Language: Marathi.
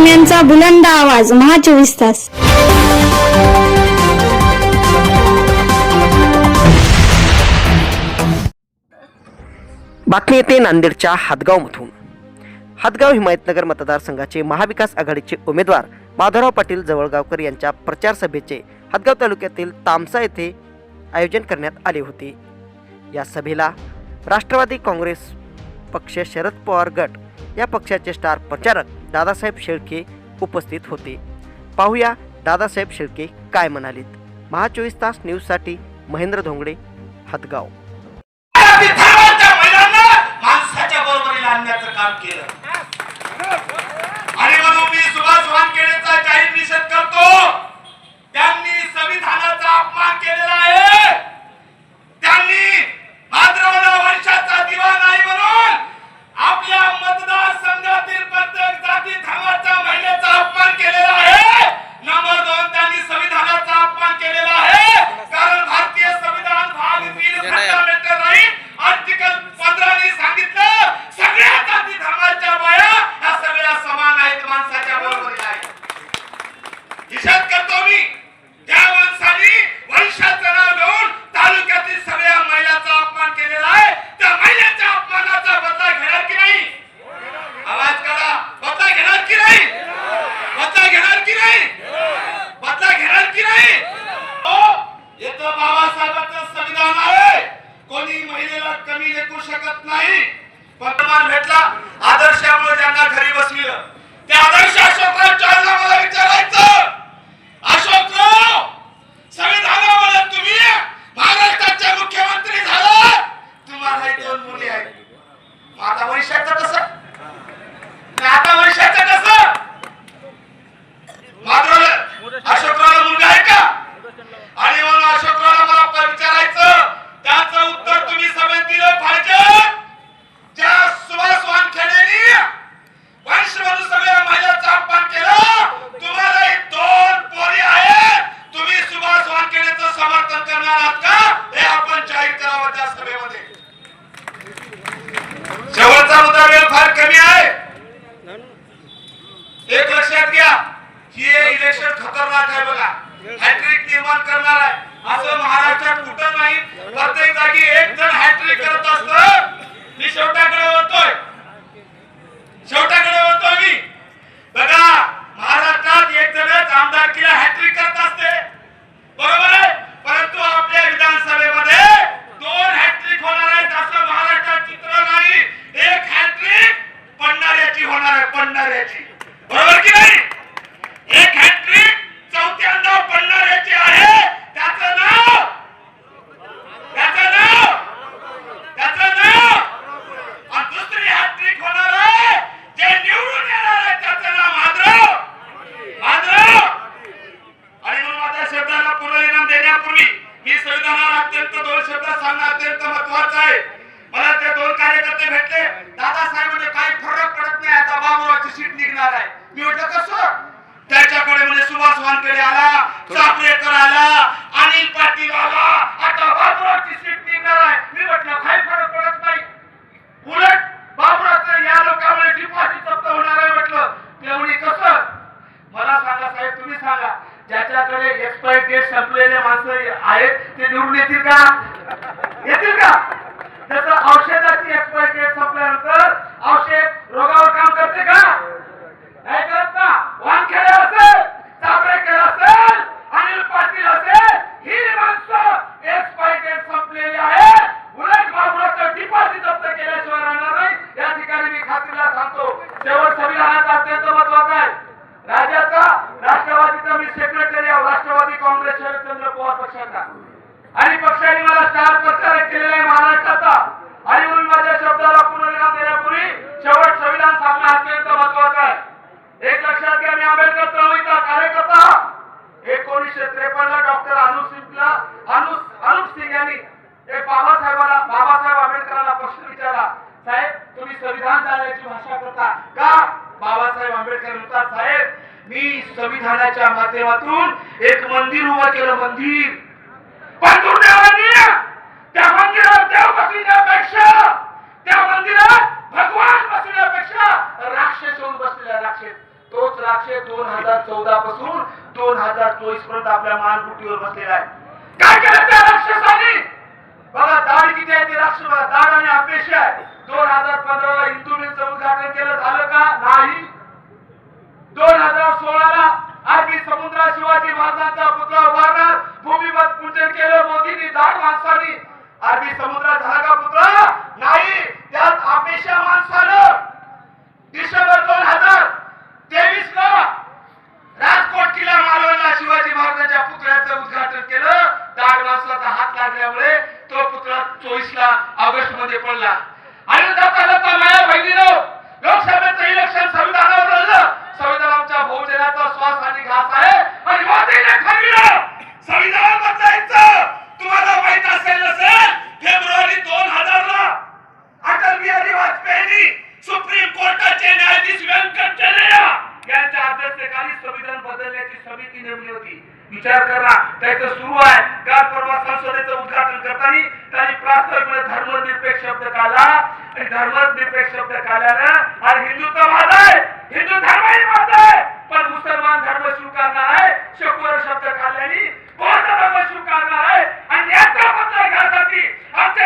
बातम्यांचा बुलंद आवाज, महा 24 तास. बातमी येते नांदेडच्या हातगावमधून. हातगाव हिमायतनगर मतदारसंघाचे महाविकास आघाडीचे उमेदवार माधवराव पाटील जवळगावकर यांच्या प्रचार सभेचे हातगाव तालुक्यातील तामसा येथे आयोजन करण्यात आले होते. या सभेला राष्ट्रवादी काँग्रेस पक्ष, शरद पवार गट या पक्षाचे स्टार प्रचारक दादासाहेब शेळके उपस्थित होते. पाहूया दादासाहेब शेळके काय म्हणालेत. महा 24 तास न्यूजसाठी महेंद्र धोंगडे, हातगाव. माणसाच्या बरोबरीला आणण्याचं काम केलं आणि म्हणून मी सुभाष वानखेडेचा जाहीर निषेध करतो. त्यांनी संविधानाचा अपमान केलेला आहे. त्यांनी माधवराव वंशाचा दिवा नाही म्हणून आपल्या मतदारसंघातील प्रत्येक जाती धर्माच्या महिलेचा अपमान केलेला आहे. नंबर 2, त्यांनी संविधानाचा अपमान केलेला आहे. कारण भारतीय संविधान भाग 3 फंडामेंटल राईट आर्टिकल 15 ने सांगितलं सगळ्या जाती धर्माच्या बाया या सगळ्या समान आहेत, माणसाच्या बरोबरीला आहेत. निषेध करतो मी त्या माणसाने वंशाचं नाव घेऊन तालुक्यातील सगळ्या महिलांचा अपमान केलेला आहे. त्या महिलेच्या अपमानाचा बदला घेणार की नाही? आवाज काढा. बदला घेणार की नाही? बदला घेणार की नाही? बदला घेणार की नाही? हो, येतं बाबासाहेबांचं संविधान आहे. कोणी महिलेला कमी लेखू शकत नाही. वर्तमान भेटला आदर्शामुळे ज्यांना घरी बसविलं त्या आदर्श अशोकराव चव्हाणला मला विचारायचं, अशोकराव, संविधानामुळे तुम्ही महाराष्ट्राचे मुख्यमंत्री झाला, तुम्हाला 2 मुली आहेत. आता वैशाचं कसं? आता वैशाचं कसं? माधवराव अशोकरावला मुलगा आहे का? आणि म्हणून अशोकरावला मला विचारायचं, त्याचं उत्तर तुम्ही सभेत दिलं पाहिजे. ज्या सुभाष वानखेडेंनी वंश म्हणून सगळ्या महिलांचा अपमान केला, तुम्हाला 2 पोरी आहेत, तुम्ही सुभाष वानखेडेचं समर्थन करणार आहात का? हे आपण जाहीर करावं त्या सभेमध्ये. शेवटचा मुद्दा, वेळ फार कमी आहे. एक लक्षात घ्या, हे इलेक्शन खतरनाक आहे बघा. हॅट्रिक निर्माण करणार आहे असं महाराष्ट्रात कुठं नाही. प्रत्येक जागी एक जण हॅट्रिक करत असतं. मी शेवटाकडे वळतोय मी. बघा, महाराष्ट्रात एक जणच आमदारकीला हॅट्रिक करत असते, बरोबर आहे. परंतु आपल्या विधानसभेमध्ये 2 हॅट्रिक होणार आहेत असं महाराष्ट्रात चित्र नाही. एक हॅट्रिक पडणाऱ्याची होणार आहे, पडणाऱ्याची, बरोबर की नाही? एक हॅट्रिक चौथ्यांदा पडणाऱ्याची आहे. त्याचं नाव आणि दुसरी हॅट्रिक होणार आहे जे निवडून येणार आहे, त्याचं नाव माधवराव. आणि म्हणून माझ्या शब्दाला पूर्वविराम देण्यापूर्वी मी संविधानावर अत्यंत 2 शब्द सांगणं अत्यंत महत्वाचं आहे. मला ते 2 कार्यकर्ते भेटले. दादासाहेब म्हणजे काही फरक पडत नाही, आता बाबुरावची सीट निघणार आहे. मी म्हटलं कसं? त्याच्याकडे म्हणजे सुभाष वानखेडे आला, चापरेकर आला, अनिल पाटील आला, आता बाबुरावची सीट निघणार आहे. मी म्हटलं काही फरक पडत नाही, उलट बाबुरावचं या लोकांमुळे डिपॉझिट जप्त होणार आहे. म्हटलं तेवढी कसं? मला सांगा साहेब, तुम्ही सांगा, ज्याच्याकडे एक्सपायरी डेट संपलेले माणसं आहेत ते निवडून येतील का? येतील का? जसं औषधाची एक्सपायरी डेट संपल्यानंतर औषध रोगावर काम करते का? नाही करत ना. वानखेडे असेल, चापरेकर असेल, अनिल पाटील असेल, ही माणसं एक्सपायरी डेट संपलेली आहे. उलट बाबुरावचं डिपॉझिट जप्त केल्याशिवाय राहणार नाही. या ठिकाणी मी खात्रीला सांगतो. शेवट संविधानाचा अत्यंत महत्वाचा आहे. राज्याचा राष्ट्रवादीचा मी सेक्रेटरी आहे, राष्ट्रवादी काँग्रेस शरदचंद्र पवार पक्षाचा, आणि पक्षाने मला स्टार प्रचारक केलेला आहे महाराष्ट्राचा. आणि म्हणून माझ्या शब्दाला पुनर्विराम देण्यापूर्वी शेवट संविधान सांगणं अत्यंत महत्वाचं आहे. एक लक्षात घ्या, मी आंबेडकर चळवळीचा कार्यकर्ता. 1953 ला डॉक्टर अनुप सिंग यांनी बाबासाहेब आंबेडकरांना प्रश्न विचारला, साहेब तुम्ही संविधान जाण्याची भाषा करता का? बाबासाहेब आंबेडकर म्हणतात, साहेब मी संविधानाच्या माध्यमातून एक मंदिर उभं केलं, मंदिर. पण दुर्दैवाने त्या मंदिरात देव बसण्यापेक्षा, त्या मंदिरात भगवान बसण्यापेक्षा राक्षस येऊन बसलेला, राक्षस. तोच राक्षस आपल्या मानगुटीवर बसलेला आहे. काय केलं त्या राक्षसाने? बघा दाढ किती आहे ते राक्षस, दाढ आणि अपेक्षा आहे. 2015 ला हिंदू मिलचं उद्घाटन केलं, झालं का? नाही. 2016 ला अरबी समुद्रात शिवाजी महाराजांचा पुतळा उभारणार, भूमिपत पूजन केलं मोदींनी, दाढ माणसांनी. अरबी समुद्रात झाला का पुतळा? नाही. त्यात अपेक्षा माणसानं डिसेंबर 2023 ला राजकोट किल्ला मालवणला शिवाजी महाराजांच्या पुतळ्याचं उद्घाटन केलं. दाढ माणसाचा हात लागल्यामुळे तो पुतळा 24 ला ऑगस्ट मध्ये पडला. आणि जाता जाता माझ्या बहिणीनं लोकसभेचं इलेक्शन संविधानावर लढलं. संविधान आमच्या बहुजनाचा श्वास आणि घास आहे आणि मोदीने ठरविलं संविधान बदलायचं. तुम्हाला माहित असेल नसेल, फेब्रुवारी 2000 ला अटल बिहारी वाजपेयींनी सुप्रीम कोर्टाचे न्यायाधीश व्यंकटचलैया यांच्या अध्यक्षतेखाली संविधान बदलण्याची समिती नेमली होती. विचार करा, त्याचं सुरू आहे. काल परवा संसदेचं उद्घाटन करताना त्यांनी प्रास्ताविकमध्ये धर्मनिरपेक्ष शब्द काढला आणि धर्मनिरपेक्ष शब्द काढल्यानं आणि हिंदुत्व माझा आहे, हिंदू धर्मही माझा आहे, पण मुसलमान धर्म स्वीकारणार आहे. सेक्युलर शब्द काढल्याने बौद्ध धर्म स्वीकारणार आहे. आणि याचा बदला घ्यासाठी आमचे